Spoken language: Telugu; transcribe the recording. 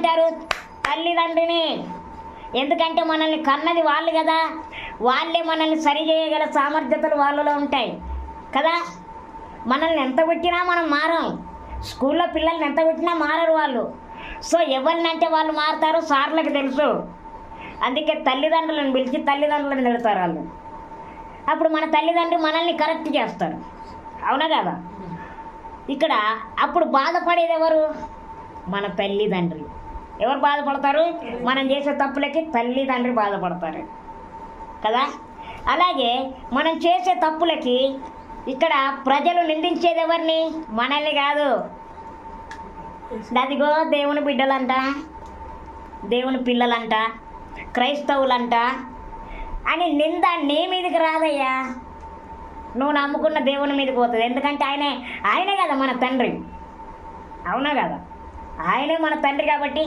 ఏమంటారు? తల్లిదండ్రిని. ఎందుకంటే మనల్ని కన్నది వాళ్ళు కదా, వాళ్ళే మనల్ని సరి చేయగల సామర్థ్యతలు వాళ్ళలో ఉంటాయి కదా. మనల్ని ఎంత కొట్టినా మనం మారం, స్కూల్లో పిల్లల్ని ఎంత కొట్టినా మారరు వాళ్ళు. సో ఎవరినంటే వాళ్ళు మారుతారు, సార్లకు తెలుసు. అందుకే తల్లిదండ్రులను పిలిచి తల్లిదండ్రులను తిడతారు వాళ్ళు. అప్పుడు మన తల్లిదండ్రులు మనల్ని కరెక్ట్ చేస్తారు, అవునా కదా. ఇక్కడ అప్పుడు బాధపడేది ఎవరు? మన తల్లిదండ్రులు. ఎవరు బాధపడతారు? మనం చేసే తప్పులకి తల్లిదండ్రులు బాధపడతారు కదా. అలాగే మనం చేసే తప్పులకి ఇక్కడ ప్రజలు నిందించేది ఎవరిని? మనల్ని కాదు. అదిగో దేవుని బిడ్డలంట, దేవుని పిల్లలంట, క్రైస్తవులంట అని నింద నీ మీదకి రాదయ్యా. నువ్వు నమ్ముకున్న దేవుని మీదకి పోతుంది. ఎందుకంటే ఆయనే కదా మన తండ్రి, అవునా కదా. ఆయనే మన తండ్రి కాబట్టి